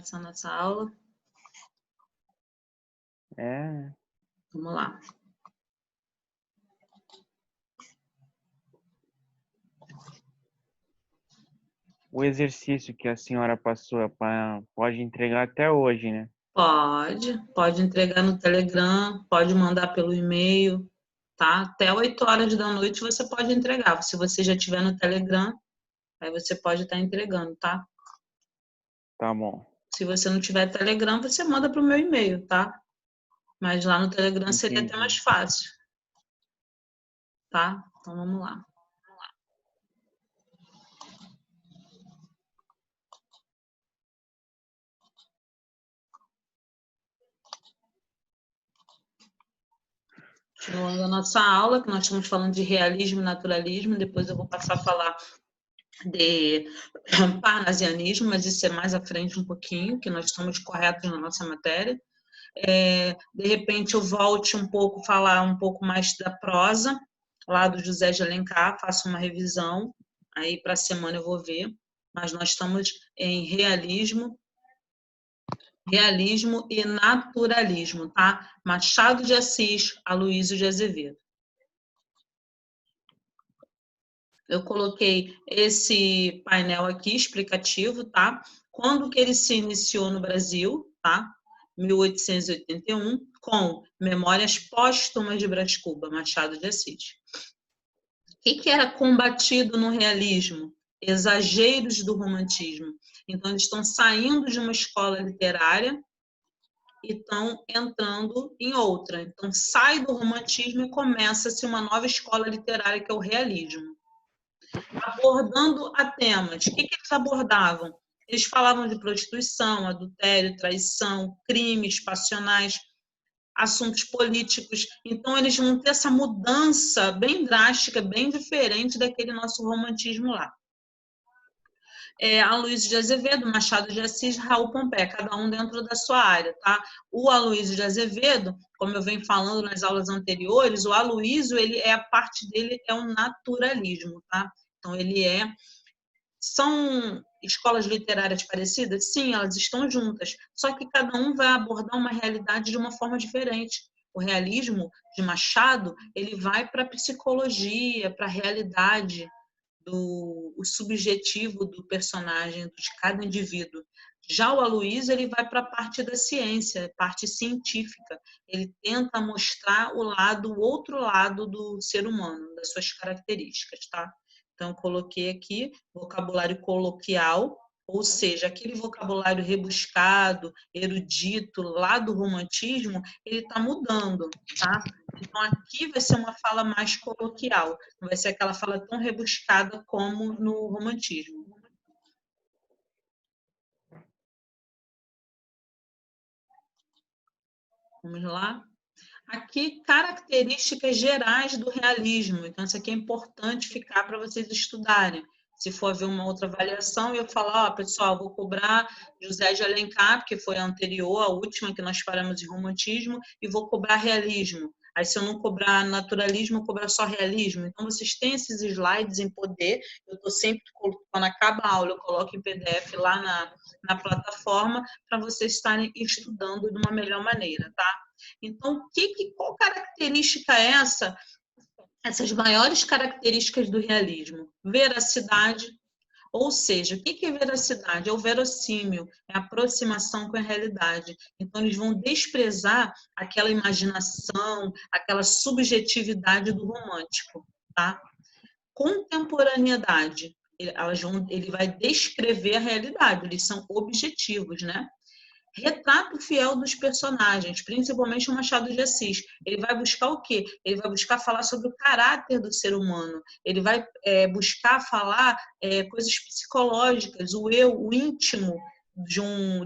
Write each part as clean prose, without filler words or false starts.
essa nossa aula. Vamos lá. O exercício que a senhora passou pode entregar até hoje, né? Pode entregar no Telegram, pode mandar pelo e-mail, tá? Até 8 horas da noite você pode entregar. Se você já tiver no Telegram, aí você pode estar entregando, tá? Tá bom. Se você não tiver Telegram, você manda para o meu e-mail, tá? Mas lá no Telegram seria até mais fácil, tá? Então vamos lá. Continuando a nossa aula, que nós estamos falando de realismo e naturalismo, depois eu vou passar a falar de parnasianismo, mas isso é mais à frente um pouquinho, que nós estamos corretos na nossa matéria. De repente eu volte um pouco, falar um pouco mais da prosa, lá do José de Alencar, faço uma revisão, aí para a semana eu vou ver, mas nós estamos em realismo e naturalismo, tá? Machado de Assis, Aloysio de Azevedo. Eu coloquei esse painel aqui explicativo, tá? Quando que ele se iniciou no Brasil, tá? 1881, com Memórias Póstumas de Brás Cubas, Machado de Assis. O que era combatido no realismo? Exageros do romantismo. Então, eles estão saindo de uma escola literária e estão entrando em outra. Então, sai do romantismo e começa-se uma nova escola literária, que é o realismo. Abordando a temas. O que eles abordavam? Eles falavam de prostituição, adultério, traição, crimes passionais, assuntos políticos. Então, eles vão ter essa mudança bem drástica, bem diferente daquele nosso romantismo lá. Aloysio de Azevedo, Machado de Assis, Raul Pompeia, cada um dentro da sua área, tá? O Aloysio de Azevedo, como eu venho falando nas aulas anteriores, o Aloysio, a parte dele é um naturalismo, tá? Então, são escolas literárias parecidas? Sim, elas estão juntas, só que cada um vai abordar uma realidade de uma forma diferente. O realismo de Machado, ele vai para a psicologia, para a realidade, o subjetivo do personagem, de cada indivíduo. Já o Aloysio, ele vai para a parte da ciência, parte científica. Ele tenta mostrar o outro lado do ser humano, das suas características, tá? Então, eu coloquei aqui vocabulário coloquial, ou seja, aquele vocabulário rebuscado, erudito, lá do romantismo, ele está mudando, tá? Então, aqui vai ser uma fala mais coloquial, não vai ser aquela fala tão rebuscada como no romantismo. Vamos lá? Aqui, características gerais do realismo. Então, isso aqui é importante ficar para vocês estudarem. Se for haver uma outra avaliação, eu falar, pessoal, vou cobrar José de Alencar, porque foi a anterior, a última que nós paramos em romantismo, e vou cobrar realismo. Aí, se eu não cobrar naturalismo, eu cobrar só realismo. Então, vocês têm esses slides em poder. Eu estou sempre, quando acaba a aula, eu coloco em PDF lá na plataforma, para vocês estarem estudando de uma melhor maneira, tá? Então, qual característica é essa? Essas maiores características do realismo. Veracidade, ou seja, o que é veracidade? É o verossímil, é a aproximação com a realidade. Então, eles vão desprezar aquela imaginação, aquela subjetividade do romântico, tá? Contemporaneidade, ele vai descrever a realidade, eles são objetivos, né? Retrato fiel dos personagens, principalmente o Machado de Assis. Ele vai buscar o quê? Ele vai buscar falar sobre o caráter do ser humano. Ele vai buscar falar coisas psicológicas, o eu, o íntimo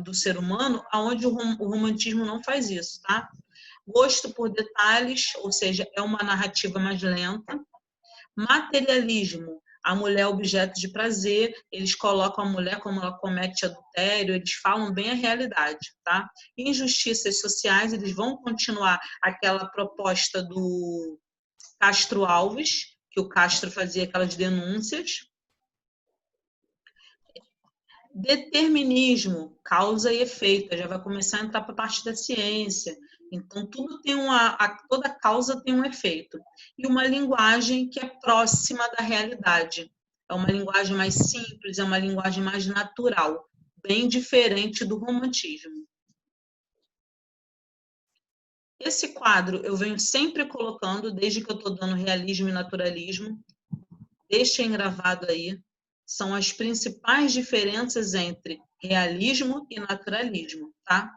do ser humano, aonde o romantismo não faz isso, tá? Gosto por detalhes, ou seja, é uma narrativa mais lenta. Materialismo, a mulher é objeto de prazer, eles colocam a mulher como ela comete adultério, eles falam bem a realidade, tá? Injustiças sociais, eles vão continuar aquela proposta do Castro Alves, que o Castro fazia aquelas denúncias. Determinismo, causa e efeito, já vai começar a entrar para a parte da ciência. Então, tudo tem toda causa tem um efeito. E uma linguagem que é próxima da realidade. É uma linguagem mais simples, é uma linguagem mais natural, bem diferente do romantismo. Esse quadro eu venho sempre colocando, desde que eu estou dando realismo e naturalismo. Deixem gravado aí. São as principais diferenças entre realismo e naturalismo, tá?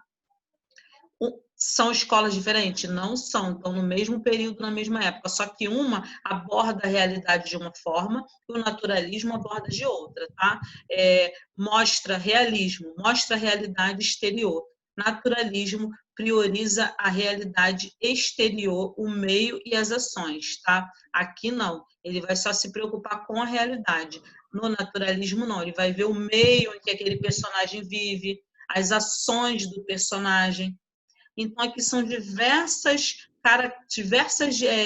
São escolas diferentes? Não são, estão no mesmo período, na mesma época, só que uma aborda a realidade de uma forma e o naturalismo aborda de outra, tá? Mostra realismo, mostra a realidade exterior. Naturalismo prioriza a realidade exterior, o meio e as ações, tá? Aqui não, ele vai só se preocupar com a realidade. No naturalismo não, ele vai ver o meio em que aquele personagem vive, as ações do personagem. Então, aqui são diversas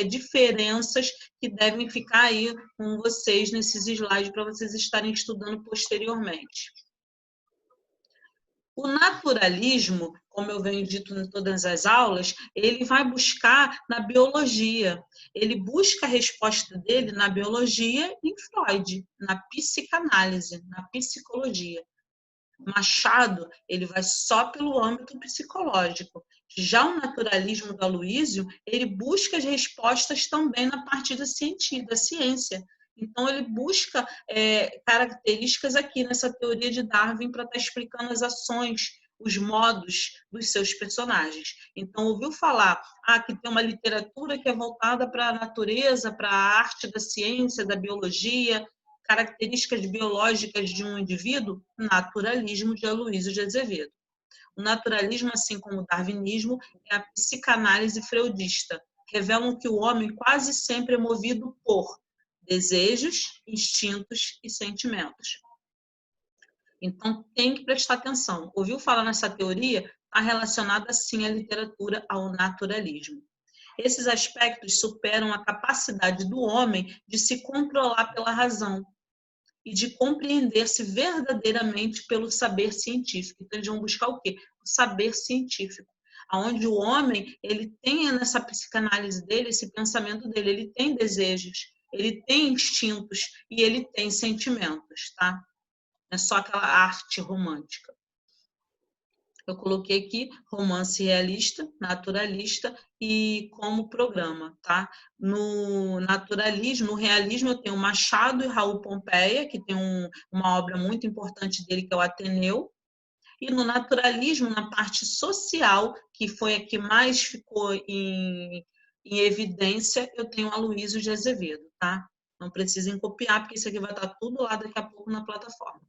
diferenças que devem ficar aí com vocês nesses slides para vocês estarem estudando posteriormente. O naturalismo, como eu venho dito em todas as aulas, ele vai buscar na biologia. Ele busca a resposta dele na biologia e em Freud, na psicanálise, na psicologia. Machado, ele vai só pelo âmbito psicológico. Já o naturalismo do Aloysio, ele busca as respostas também na parte da ciência. Então, ele busca características aqui nessa teoria de Darwin para estar explicando as ações, os modos dos seus personagens. Então, ouviu falar que tem uma literatura que é voltada para a natureza, para a arte da ciência, da biologia, características biológicas de um indivíduo, naturalismo de Aloysio de Azevedo. O naturalismo, assim como o darwinismo, é a psicanálise freudista. Revelam que o homem quase sempre é movido por desejos, instintos e sentimentos. Então, tem que prestar atenção. Ouviu falar nessa teoria? Está relacionada, sim, à literatura, ao naturalismo. Esses aspectos superam a capacidade do homem de se controlar pela razão e de compreender-se verdadeiramente pelo saber científico. Então, eles vão buscar o quê? O saber científico. Onde o homem, ele tem nessa psicanálise dele, esse pensamento dele, ele tem desejos, ele tem instintos e ele tem sentimentos, tá? Não é só aquela arte romântica. Eu coloquei aqui romance realista, naturalista e como programa, tá? No naturalismo, no realismo, eu tenho Machado e Raul Pompeia, que tem uma obra muito importante dele, que é o Ateneu. E no naturalismo, na parte social, que foi a que mais ficou em evidência, eu tenho Aloysio de Azevedo, tá? Não precisem copiar, porque isso aqui vai estar tudo lá daqui a pouco na plataforma.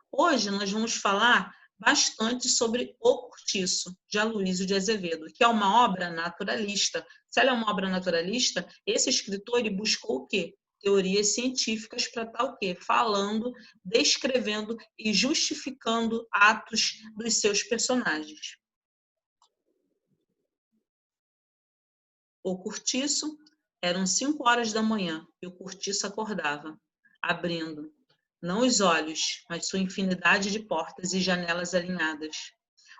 Hoje nós vamos falar bastante sobre O Cortiço, de Aloysio de Azevedo, que é uma obra naturalista. Se ela é uma obra naturalista, esse escritor ele buscou o quê? Teorias científicas para estar o quê? Falando, descrevendo e justificando atos dos seus personagens. O Cortiço, eram 5 horas da manhã e o Cortiço acordava, abrindo não os olhos, mas sua infinidade de portas e janelas alinhadas.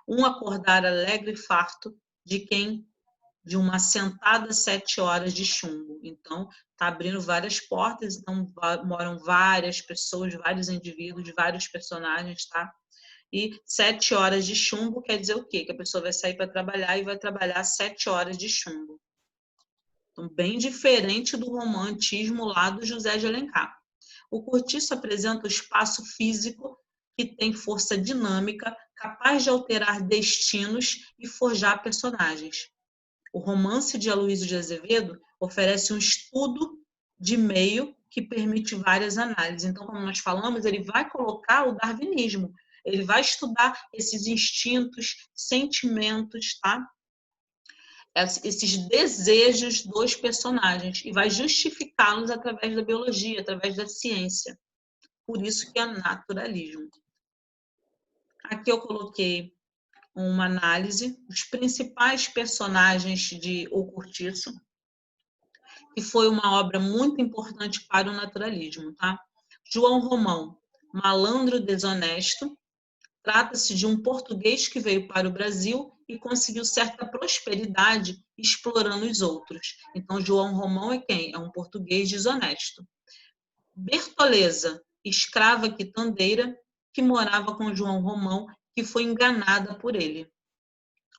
Um acordar alegre e farto de uma sentada 7 horas de chumbo. Então, está abrindo várias portas, então moram várias pessoas, vários indivíduos, vários personagens, tá? E 7 horas de chumbo quer dizer o quê? Que a pessoa vai sair para trabalhar e vai trabalhar 7 horas de chumbo. Então, bem diferente do romantismo lá do José de Alencar. O Cortiço apresenta o espaço físico que tem força dinâmica, capaz de alterar destinos e forjar personagens. O romance de Aloysio de Azevedo oferece um estudo de meio que permite várias análises. Então, como nós falamos, ele vai colocar o darwinismo, ele vai estudar esses instintos, sentimentos, tá? Esses desejos dos personagens e vai justificá-los através da biologia, através da ciência. Por isso que é naturalismo. Aqui eu coloquei uma análise dos principais personagens de O Cortiço, que foi uma obra muito importante para o naturalismo, tá? João Romão, malandro desonesto. Trata-se de um português que veio para o Brasil e conseguiu certa prosperidade explorando os outros. Então, João Romão é quem? É um português desonesto. Bertoleza, escrava quitandeira, que morava com João Romão, que foi enganada por ele.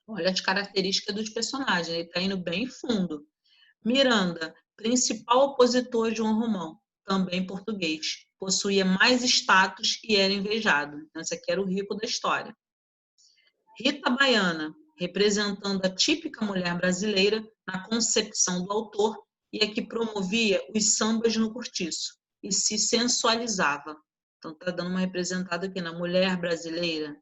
Olha as características dos personagens, ele está indo bem fundo. Miranda, principal opositor a João Romão, também português. Possuía mais status e era invejado. Então, esse aqui era o rico da história. Rita Baiana, representando a típica mulher brasileira na concepção do autor e a que promovia os sambas no cortiço e se sensualizava. Então, está dando uma representada aqui na mulher brasileira.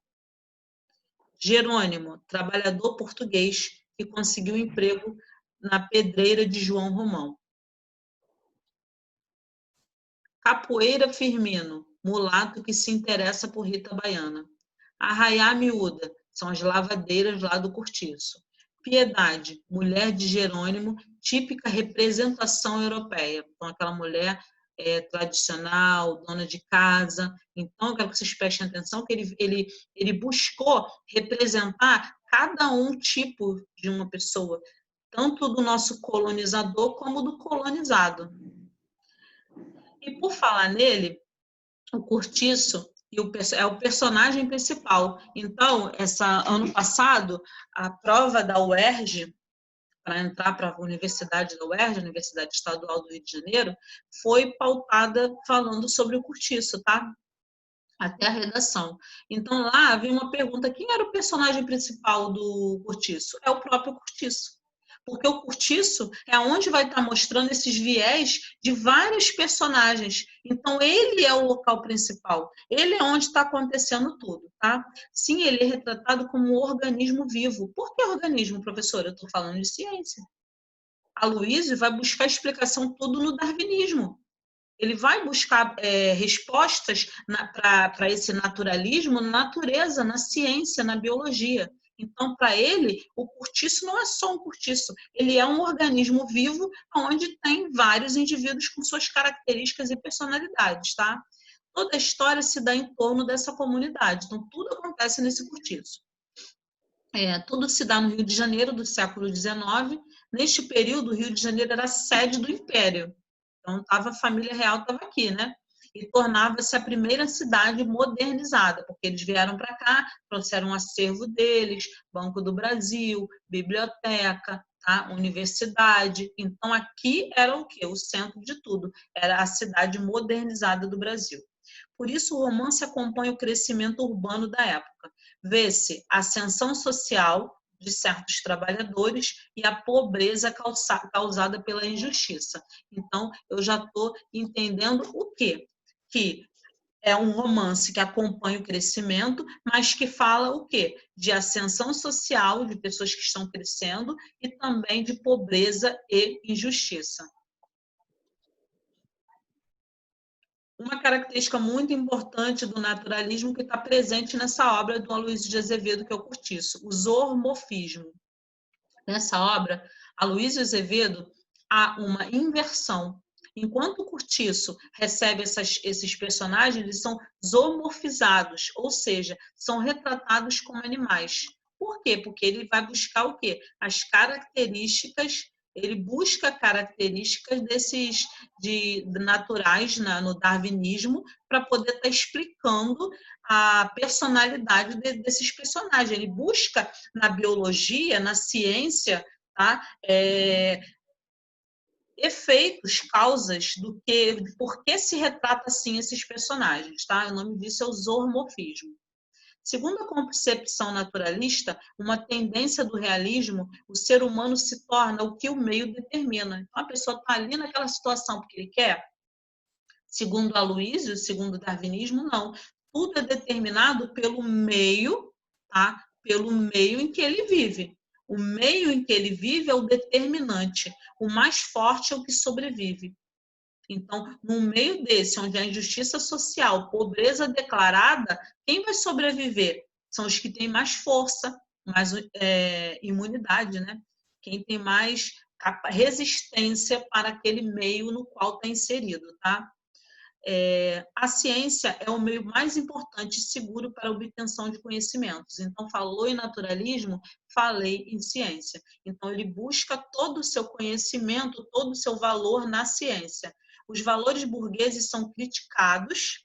Jerônimo, trabalhador português que conseguiu emprego na pedreira de João Romão. Capoeira Firmino, mulato que se interessa por Rita Baiana. Arraiá Miúda, são as lavadeiras lá do cortiço. Piedade, mulher de Jerônimo, típica representação europeia. Então, aquela mulher tradicional, dona de casa. Então, eu quero que vocês prestem atenção que ele buscou representar cada um tipo de uma pessoa, tanto do nosso colonizador como do colonizado. E por falar nele, o Cortiço é o personagem principal. Então, ano passado, a prova da UERJ, para entrar para a Universidade da UERJ, Universidade Estadual do Rio de Janeiro, foi pautada falando sobre o Cortiço, tá? Até a redação. Então, lá havia uma pergunta: quem era o personagem principal do Cortiço? É o próprio Cortiço. Porque o Cortiço é onde vai estar mostrando esses viés de vários personagens. Então, ele é o local principal. Ele é onde está acontecendo tudo, tá? Sim, ele é retratado como um organismo vivo. Por que organismo, professor? Eu estou falando de ciência. Aloysio vai buscar explicação tudo no darwinismo. Ele vai buscar respostas para esse naturalismo na natureza, na ciência, na biologia. Então, para ele, o cortiço não é só um cortiço, ele é um organismo vivo onde tem vários indivíduos com suas características e personalidades, tá? Toda a história se dá em torno dessa comunidade, então tudo acontece nesse cortiço. Tudo se dá no Rio de Janeiro do século XIX. Neste período, o Rio de Janeiro era a sede do Império. Então, a família real estava aqui, né? E tornava-se a primeira cidade modernizada, porque eles vieram para cá, trouxeram um acervo deles, Banco do Brasil, biblioteca, tá? Universidade. Então, aqui era o quê? O centro de tudo. Era a cidade modernizada do Brasil. Por isso, o romance acompanha o crescimento urbano da época. Vê-se a ascensão social de certos trabalhadores e a pobreza causada pela injustiça. Então, eu já estou entendendo o quê? Que é um romance que acompanha o crescimento, mas que fala o quê? De ascensão social, de pessoas que estão crescendo, e também de pobreza e injustiça. Uma característica muito importante do naturalismo que está presente nessa obra do Aloysio de Azevedo, que é o Cortiço, o zoomorfismo. Nessa obra, Aloysio Azevedo há uma inversão. Enquanto o Cortiço recebe esses personagens, eles são zoomorfizados, ou seja, são retratados como animais. Por quê? Porque ele vai buscar o quê? As características, ele busca características naturais no darwinismo para poder estar explicando a personalidade desses personagens. Ele busca na biologia, na ciência, tá? Efeitos, causas por que se retrata assim esses personagens, tá? O nome disso é o zoomorfismo. Segundo a concepção naturalista, uma tendência do realismo, o ser humano se torna o que o meio determina. Então, a pessoa está ali naquela situação porque ele quer. Segundo Aloysio, segundo o darwinismo, não. Tudo é determinado pelo meio, tá? Pelo meio em que ele vive. O meio em que ele vive é o determinante. O mais forte é o que sobrevive. Então, no meio desse, onde há injustiça social, pobreza declarada, quem vai sobreviver? São os que têm mais força, mais imunidade, né? Quem tem mais resistência para aquele meio no qual está inserido, tá? a ciência é o meio mais importante e seguro para a obtenção de conhecimentos. Então, falou em naturalismo, falei em ciência. Então, ele busca todo o seu conhecimento, todo o seu valor na ciência. Os valores burgueses são criticados,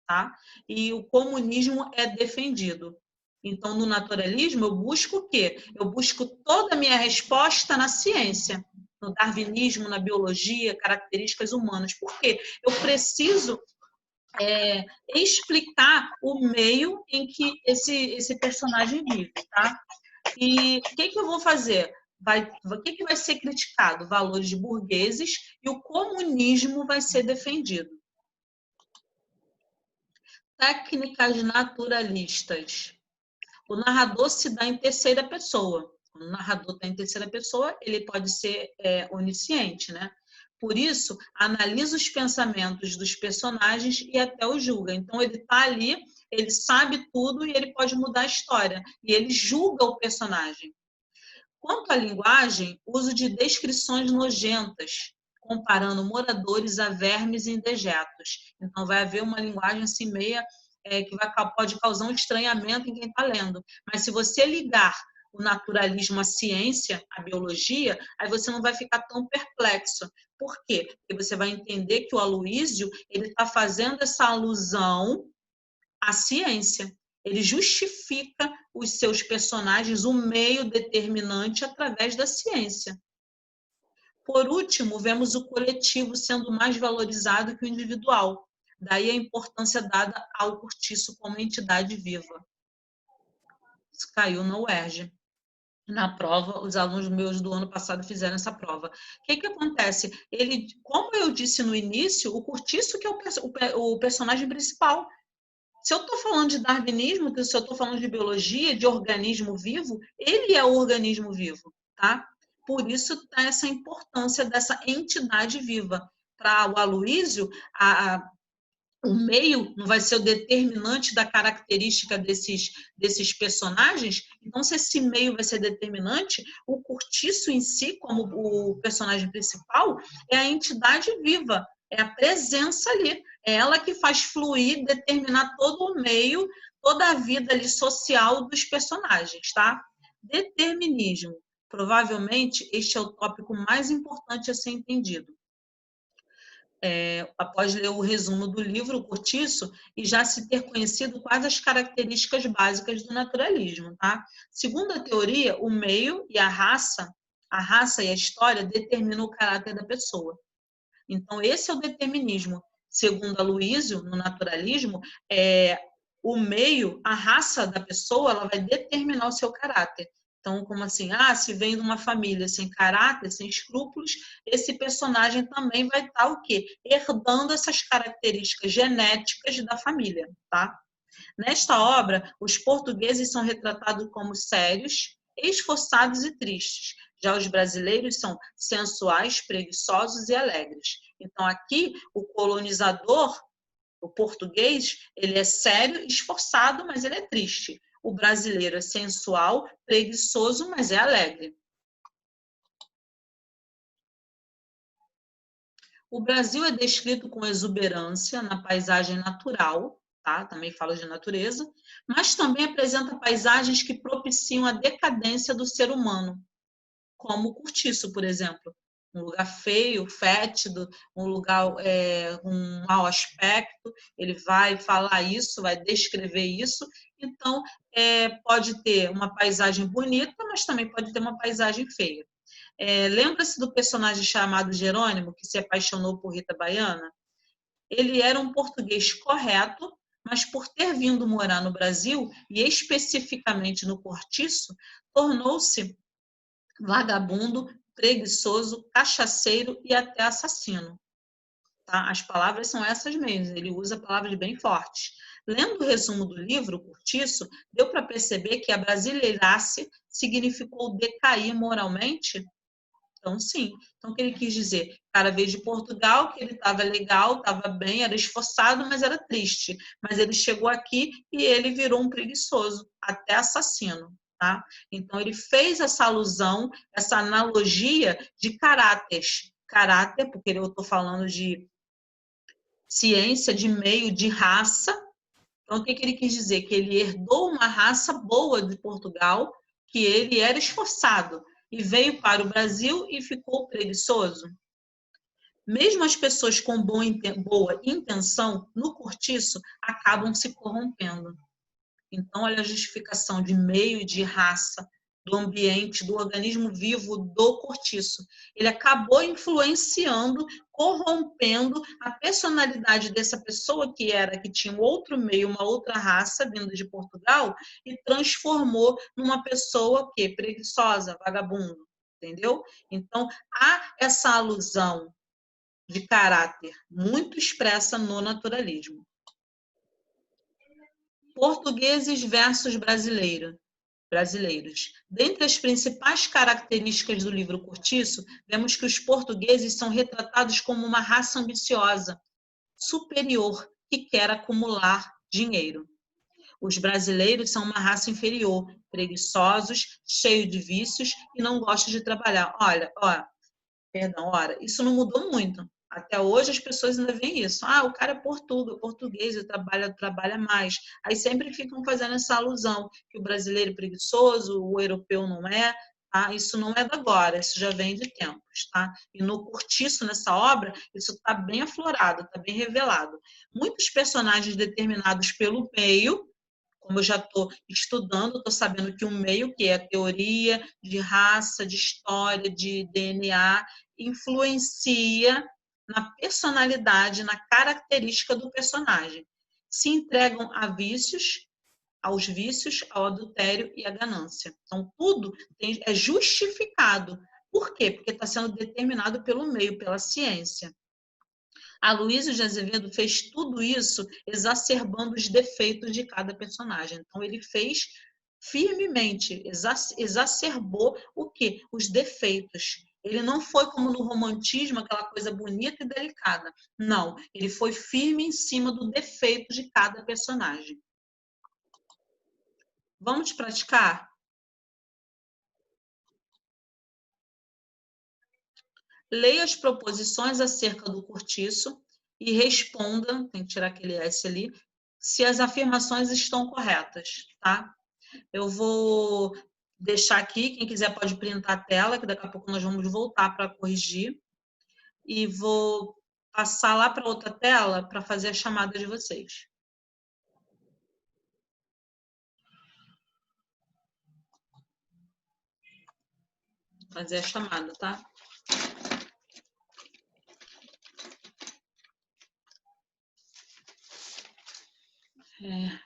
tá? E o comunismo é defendido. Então, no naturalismo, eu busco o quê? Eu busco toda a minha resposta na ciência, no darwinismo, na biologia, características humanas. Por quê? Eu preciso explicar o meio em que esse personagem vive, tá? E o que eu vou fazer? O que vai ser criticado? Valores burgueses, e o comunismo vai ser defendido. Técnicas naturalistas. O narrador se dá em terceira pessoa. Quando o narrador está em terceira pessoa, ele pode ser onisciente, né? Por isso, analisa os pensamentos dos personagens e até os julga. Então, ele está ali, ele sabe tudo e ele pode mudar a história. E ele julga o personagem. Quanto à linguagem, uso de descrições nojentas, comparando moradores a vermes indejetos. Então, vai haver uma linguagem assim meia que pode causar um estranhamento em quem está lendo. Mas se você ligar o naturalismo à ciência, à biologia, aí você não vai ficar tão perplexo. Por quê? Porque você vai entender que o Aloísio ele está fazendo essa alusão à ciência. Ele justifica os seus personagens, o meio determinante através da ciência. Por último, vemos o coletivo sendo mais valorizado que o individual. Daí a importância dada ao cortiço como entidade viva. Isso caiu na UERJ. Na prova, os alunos meus do ano passado fizeram essa prova. O que acontece? Como eu disse no início, o cortiço que é o personagem principal. Se eu estou falando de darwinismo, se eu estou falando de biologia, de organismo vivo, ele é o organismo vivo, tá? Por isso tem essa importância dessa entidade viva. Para o Aloísio, o meio não vai ser o determinante da característica desses personagens. Então, se esse meio vai ser determinante, o cortiço em si, como o personagem principal, é a entidade viva, é a presença ali. É ela que faz fluir, determinar todo o meio, toda a vida ali social dos personagens, tá? Determinismo. Provavelmente, este é o tópico mais importante a ser entendido. Após ler o resumo do livro, o Cortiço, e já se ter conhecido quais as características básicas do naturalismo. Tá? Segundo a teoria, o meio e a raça e a história determinam o caráter da pessoa. Então, esse é o determinismo. Segundo Aloísio, no naturalismo, o meio, a raça da pessoa, ela vai determinar o seu caráter. Então, como assim? Se vem de uma família sem caráter, sem escrúpulos, esse personagem também vai estar o quê? Herdando essas características genéticas da família, tá? Nesta obra, os portugueses são retratados como sérios, esforçados e tristes. Já os brasileiros são sensuais, preguiçosos e alegres. Então, aqui, o colonizador, o português, ele é sério, esforçado, mas ele é triste. O brasileiro é sensual, preguiçoso, mas é alegre. O Brasil é descrito com exuberância na paisagem natural, tá? Também fala de natureza, mas também apresenta paisagens que propiciam a decadência do ser humano, como o Cortiço, por exemplo. Um lugar feio, fétido, um lugar com um mau aspecto, ele vai falar isso, vai descrever isso. Então, pode ter uma paisagem bonita, mas também pode ter uma paisagem feia. Lembra-se do personagem chamado Jerônimo, que se apaixonou por Rita Baiana? Ele era um português correto, mas por ter vindo morar no Brasil, e especificamente no Cortiço, tornou-se vagabundo, preguiçoso, cachaceiro e até assassino. Tá? As palavras são essas mesmas, ele usa palavras bem fortes. Lendo o resumo do livro, Cortiço, deu para perceber que a brasileirace significou decair moralmente? Então, sim. Então, o que ele quis dizer? O cara veio de Portugal, que ele estava legal, estava bem, era esforçado, mas era triste. Mas ele chegou aqui e ele virou um preguiçoso, até assassino. Tá? Então, ele fez essa alusão, essa analogia de caráteres caráter, porque eu estou falando de ciência, de meio, de raça. Então, o que ele quis dizer? Que ele herdou uma raça boa de Portugal, que ele era esforçado, e veio para o Brasil e ficou preguiçoso. Mesmo as pessoas com boa intenção, no cortiço, acabam se corrompendo. Então, olha a justificação de meio e de raça, do ambiente, do organismo vivo do cortiço. Ele acabou influenciando, corrompendo a personalidade dessa pessoa que tinha um outro meio, uma outra raça vindo de Portugal, e transformou numa pessoa que preguiçosa, vagabundo, entendeu? Então, há essa alusão de caráter muito expressa no naturalismo. Portugueses versus brasileiros. Dentre as principais características do livro Cortiço, vemos que os portugueses são retratados como uma raça ambiciosa, superior, que quer acumular dinheiro. Os brasileiros são uma raça inferior, preguiçosos, cheios de vícios e não gostam de trabalhar. Ora, isso não mudou muito. Até hoje as pessoas ainda veem isso. O cara é português, ele trabalha mais. Aí sempre ficam fazendo essa alusão que o brasileiro é preguiçoso, o europeu não é. Tá? Isso não é de agora, isso já vem de tempos. Tá? E no Cortiço, nessa obra, isso está bem aflorado, está bem revelado. Muitos personagens determinados pelo meio, como eu já estou estudando, estou sabendo que o meio, que é a teoria de raça, de história, de DNA, influencia na personalidade, na característica do personagem. Se entregam aos vícios, ao adultério e à ganância. Então, tudo é justificado. Por quê? Porque está sendo determinado pelo meio, pela ciência. Aloysio de Azevedo fez tudo isso exacerbando os defeitos de cada personagem. Então, ele fez firmemente, exacerbou o quê? Os defeitos. Ele não foi como no romantismo, aquela coisa bonita e delicada. Não, ele foi firme em cima do defeito de cada personagem. Vamos praticar? Leia as proposições acerca do cortiço e responda, tem que tirar aquele S ali, se as afirmações estão corretas, tá? Eu vou deixar aqui, quem quiser pode printar a tela, que daqui a pouco nós vamos voltar para corrigir. E vou passar lá para outra tela para fazer a chamada de vocês. Fazer a chamada, tá?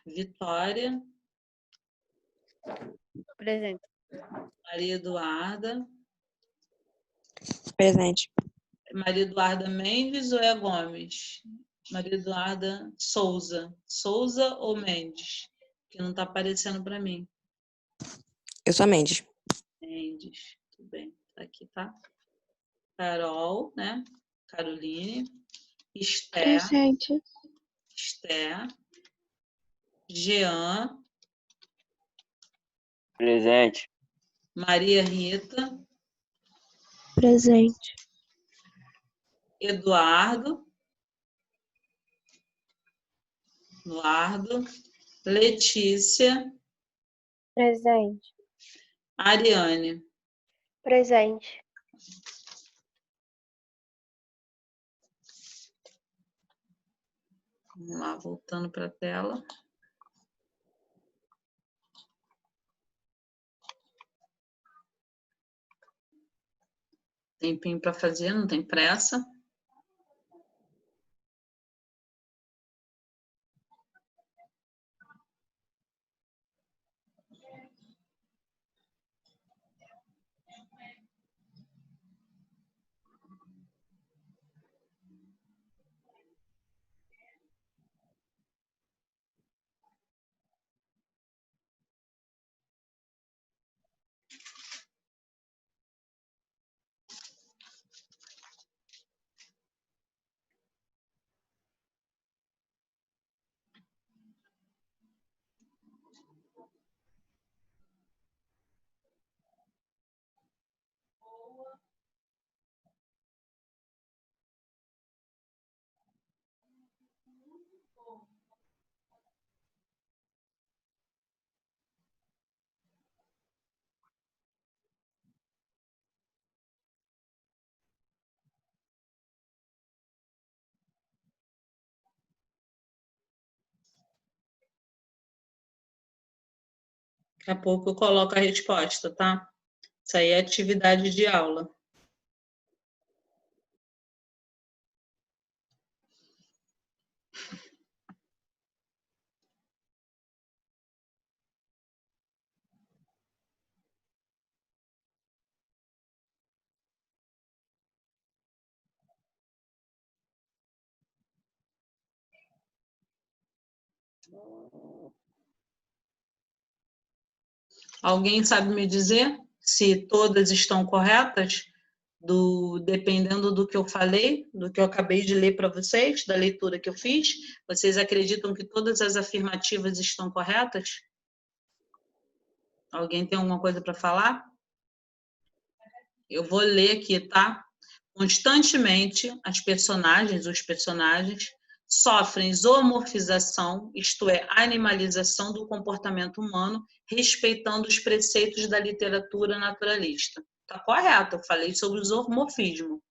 Vitória. Presente. Maria Eduarda. Presente. Maria Eduarda Mendes ou é Gomes? Maria Eduarda Souza. Souza ou Mendes? Que não está aparecendo para mim. Eu sou a Mendes. Mendes. Tudo bem. Tá aqui, tá? Carol, né? Caroline. Esther. Presente. Esther. Jean. Presente. Maria Rita. Presente. Eduardo. Letícia. Presente. Ariane. Presente. Vamos lá, voltando para a tela. Tempinho para fazer, não tem pressa. Daqui a pouco eu coloco a resposta, tá? Isso aí é atividade de aula. Alguém sabe me dizer se todas estão corretas? Dependendo do que eu falei, do que eu acabei de ler para vocês, da leitura que eu fiz, vocês acreditam que todas as afirmativas estão corretas? Alguém tem alguma coisa para falar? Eu vou ler aqui, tá? Constantemente, os personagens, sofrem zoomorfização, isto é, animalização do comportamento humano, respeitando os preceitos da literatura naturalista. Está correto, eu falei sobre o zoomorfismo.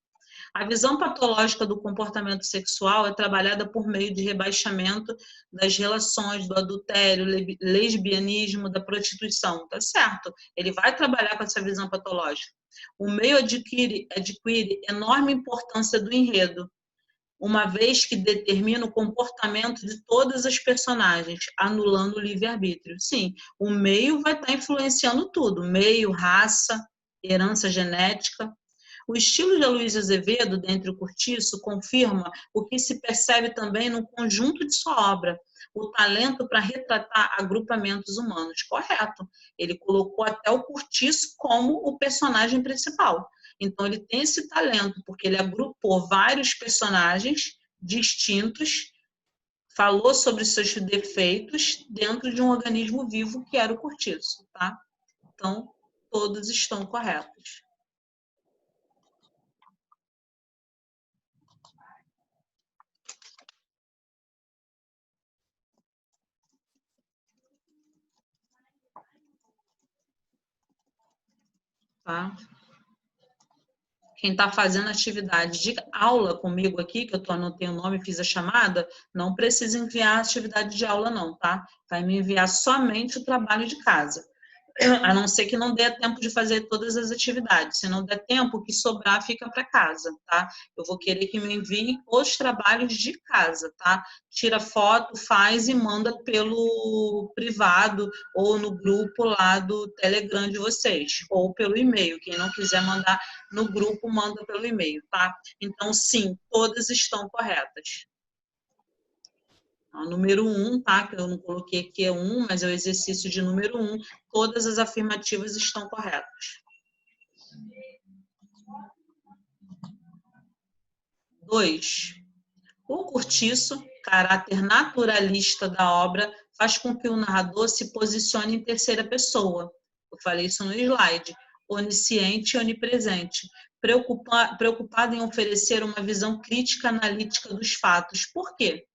A visão patológica do comportamento sexual é trabalhada por meio de rebaixamento das relações, do adultério, lesbianismo, da prostituição. Tá certo, ele vai trabalhar com essa visão patológica. O meio adquire enorme importância do enredo, uma vez que determina o comportamento de todas as personagens, anulando o livre-arbítrio. Sim, o meio vai estar influenciando tudo, meio, raça, herança genética. O estilo de Aloysio Azevedo, dentre o cortiço, confirma o que se percebe também no conjunto de sua obra, o talento para retratar agrupamentos humanos. Correto. Ele colocou até o cortiço como o personagem principal. Então, ele tem esse talento, porque ele agrupou vários personagens distintos, falou sobre seus defeitos dentro de um organismo vivo que era o cortiço, tá? Então, todos estão corretos. Tá? Quem está fazendo atividade de aula comigo aqui, que eu anotei o nome, fiz a chamada, não precisa enviar a atividade de aula não, tá? Vai me enviar somente o trabalho de casa. A não ser que não dê tempo de fazer todas as atividades. Se não der tempo, o que sobrar fica para casa, tá? Eu vou querer que me envie os trabalhos de casa, tá? Tira foto, faz e manda pelo privado ou no grupo lá do Telegram de vocês, ou pelo e-mail. Quem não quiser mandar no grupo, manda pelo e-mail, tá? Então, sim, todas estão corretas. O número 1, tá? Que eu não coloquei aqui é 1, mas é o exercício de número 1. Todas as afirmativas estão corretas. 2. O cortiço, caráter naturalista da obra, faz com que o narrador se posicione em terceira pessoa. Eu falei isso no slide. Onisciente e onipresente. Preocupado em oferecer uma visão crítica analítica dos fatos. Por quê?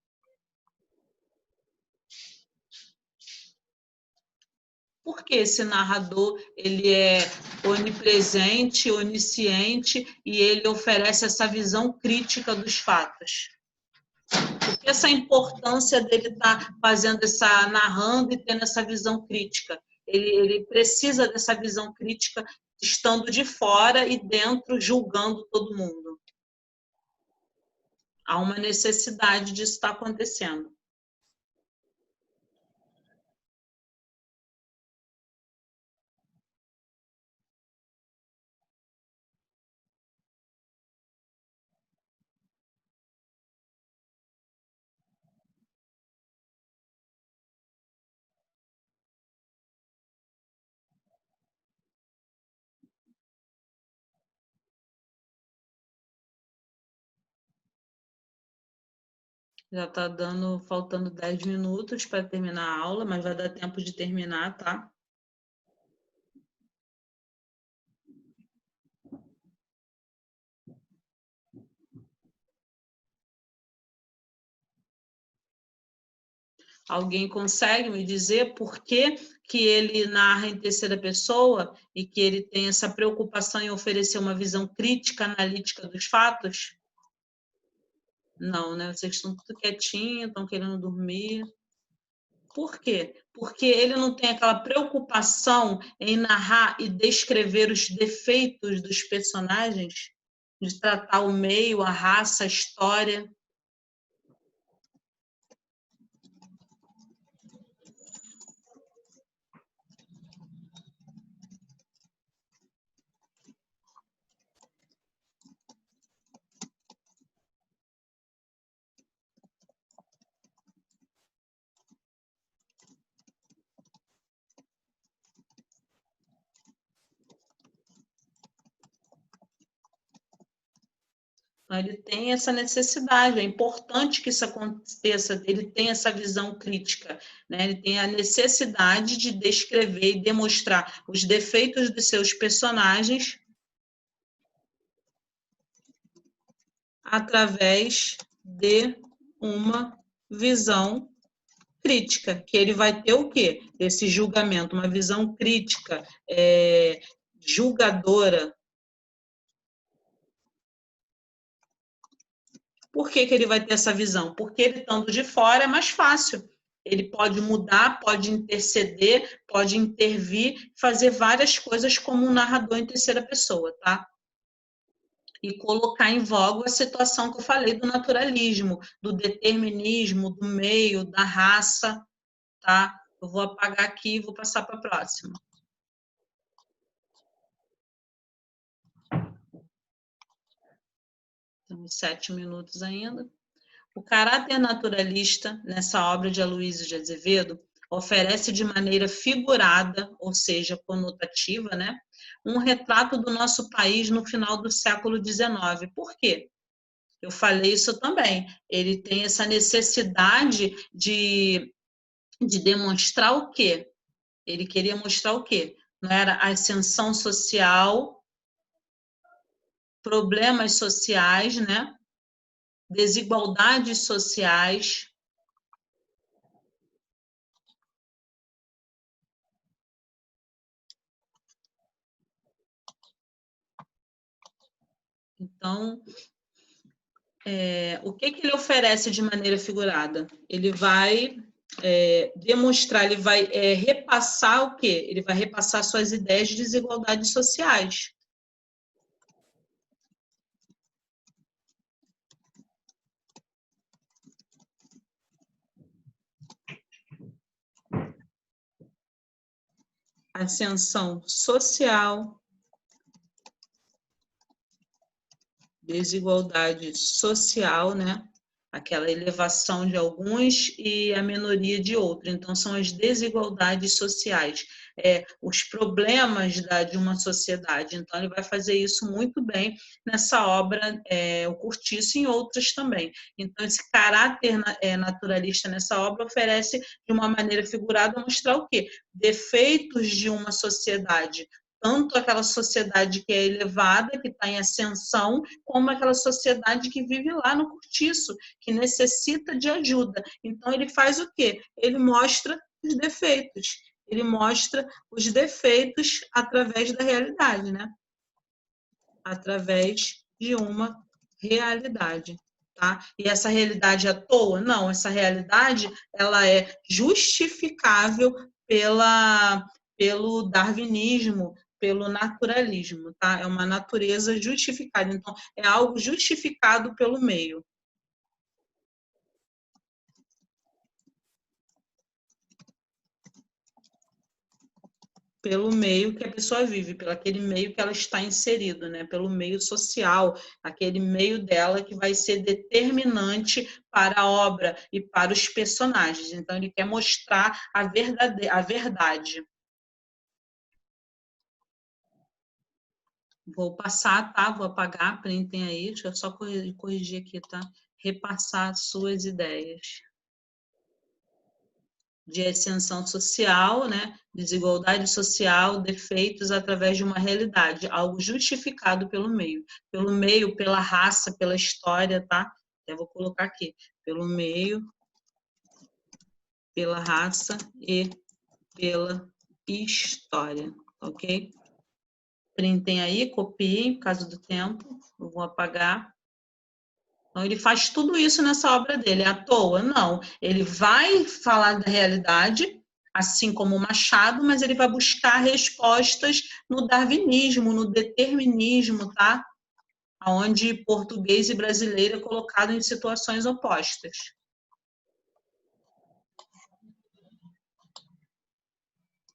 Porque esse narrador ele é onipresente, onisciente e ele oferece essa visão crítica dos fatos. Por que essa importância dele estar fazendo essa, narrando e tendo essa visão crítica? Ele precisa dessa visão crítica estando de fora e dentro julgando todo mundo. Há uma necessidade disso estar acontecendo. Já está faltando 10 minutos para terminar a aula, mas vai dar tempo de terminar, tá? Alguém consegue me dizer por que ele narra em terceira pessoa e que ele tem essa preocupação em oferecer uma visão crítica, analítica dos fatos? Não, né? Vocês estão tudo quietinhos, estão querendo dormir. Por quê? Porque ele não tem aquela preocupação em narrar e descrever os defeitos dos personagens, de tratar o meio, a raça, a história. Então, ele tem essa necessidade, é importante que isso aconteça, ele tem essa visão crítica, né? Ele tem a necessidade de descrever e demonstrar os defeitos dos seus personagens através de uma visão crítica, que ele vai ter o quê? Esse julgamento, uma visão crítica, julgadora. Por que ele vai ter essa visão? Porque ele estando de fora é mais fácil. Ele pode mudar, pode interceder, pode intervir, fazer várias coisas como um narrador em terceira pessoa, tá? E colocar em voga a situação que eu falei do naturalismo, do determinismo, do meio, da raça, tá? Eu vou apagar aqui e vou passar para a próxima. Temos 7 minutos ainda. O caráter naturalista, nessa obra de Aloysio de Azevedo, oferece de maneira figurada, ou seja, conotativa, né, um retrato do nosso país no final do século XIX. Por quê? Eu falei isso também. Ele tem essa necessidade de demonstrar o quê? Ele queria mostrar o quê? Não era a ascensão social, problemas sociais, né? Desigualdades sociais. Então, o que ele oferece de maneira figurada? Ele vai demonstrar, ele vai repassar o quê? Ele vai repassar suas ideias de desigualdades sociais. Ascensão social, desigualdade social, né? Aquela elevação de alguns e a minoria de outros. Então, são as desigualdades sociais, os problemas de uma sociedade. Então, ele vai fazer isso muito bem nessa obra, o Cortiço, e em outras também. Então, esse caráter naturalista nessa obra oferece, de uma maneira figurada, mostrar o quê? Defeitos de uma sociedade, tanto aquela sociedade que é elevada, que está em ascensão, como aquela sociedade que vive lá no cortiço, que necessita de ajuda. Então, ele faz o quê? Ele mostra os defeitos. Ele mostra os defeitos através da realidade, né? Através de uma realidade. Tá? E essa realidade é à toa? Não, essa realidade ela é justificável pelo darwinismo, pelo naturalismo, tá? É uma natureza justificada, então é algo justificado pelo meio. Pelo meio que a pessoa vive, pelo aquele meio que ela está inserido, né? Pelo meio social, aquele meio dela que vai ser determinante para a obra e para os personagens. Então, ele quer mostrar a verdade. Vou passar, tá? Vou apagar, printem aí, deixa eu só corrigir aqui, tá? Repassar suas ideias. De ascensão social, né? Desigualdade social, defeitos através de uma realidade, algo justificado pelo meio, pela raça, pela história, tá? Até vou colocar aqui, pelo meio, pela raça e pela história, ok? Printem aí, copiem, por causa do tempo, eu vou apagar. Então, ele faz tudo isso nessa obra dele. É à toa? Não. Ele vai falar da realidade, assim como o Machado, mas ele vai buscar respostas no darwinismo, no determinismo, tá? Onde português e brasileiro é colocado em situações opostas.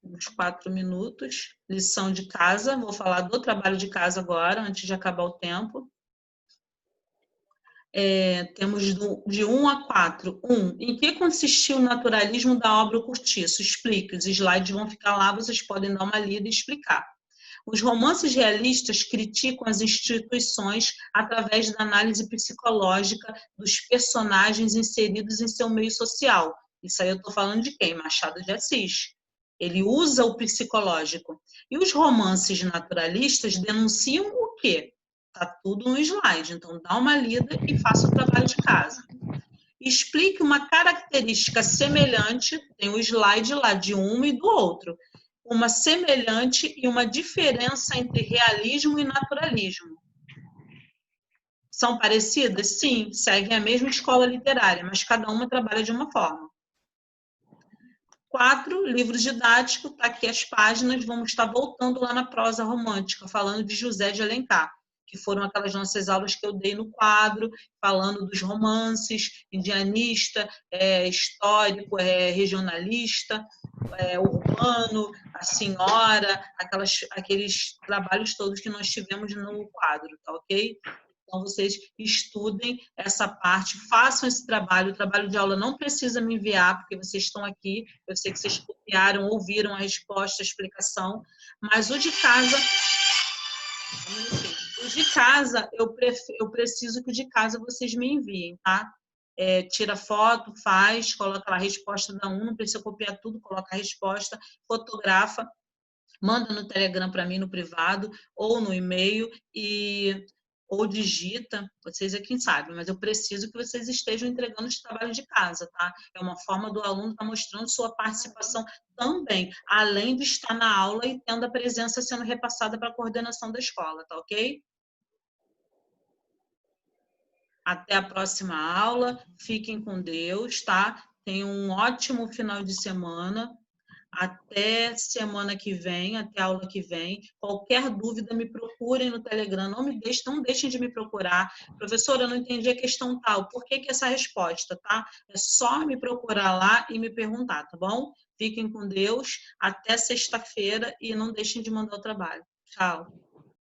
Uns 4 minutos. Lição de casa. Vou falar do trabalho de casa agora, antes de acabar o tempo. Temos de 1 a 4. 1. Em que consistiu o naturalismo da obra O Cortiço? Explique. Os slides vão ficar lá, vocês podem dar uma lida e explicar. Os romances realistas criticam as instituições através da análise psicológica dos personagens inseridos em seu meio social. Isso aí eu estou falando de quem? Machado de Assis. Ele usa o psicológico. E os romances naturalistas denunciam o quê? Está tudo no slide. Então, dá uma lida e faça o trabalho de casa. Explique uma característica semelhante, tem o slide lá de um e do outro, uma semelhante e uma diferença entre realismo e naturalismo. São parecidas? Sim, seguem a mesma escola literária, mas cada uma trabalha de uma forma. 4, livro didático, está aqui as páginas, vamos estar voltando lá na prosa romântica, falando de José de Alencar, que foram aquelas nossas aulas que eu dei no quadro, falando dos romances, indianista, histórico, regionalista, urbano, a senhora, aqueles trabalhos todos que nós tivemos no quadro, tá ok? Então, vocês estudem essa parte, façam esse trabalho. O trabalho de aula não precisa me enviar, porque vocês estão aqui. Eu sei que vocês copiaram, ouviram a resposta, a explicação. Mas o de casa... O de casa, eu preciso que o de casa vocês me enviem, tá? Tira foto, faz, coloca lá a resposta da não precisa copiar tudo, coloca a resposta, fotografa, manda no Telegram para mim, no privado, ou no e-mail, ou digita, vocês é quem sabe, mas eu preciso que vocês estejam entregando os trabalhos de casa, tá? É uma forma do aluno estar mostrando sua participação também, além de estar na aula e tendo a presença sendo repassada para a coordenação da escola, tá ok? Até a próxima aula, fiquem com Deus, tá? Tenham um ótimo final de semana. Até semana que vem, até a aula que vem. Qualquer dúvida, me procurem no Telegram. Não deixem de me procurar. Professora, eu não entendi a questão tal. Por que essa resposta, tá? É só me procurar lá e me perguntar, tá bom? Fiquem com Deus. Até sexta-feira e não deixem de mandar o trabalho. Tchau.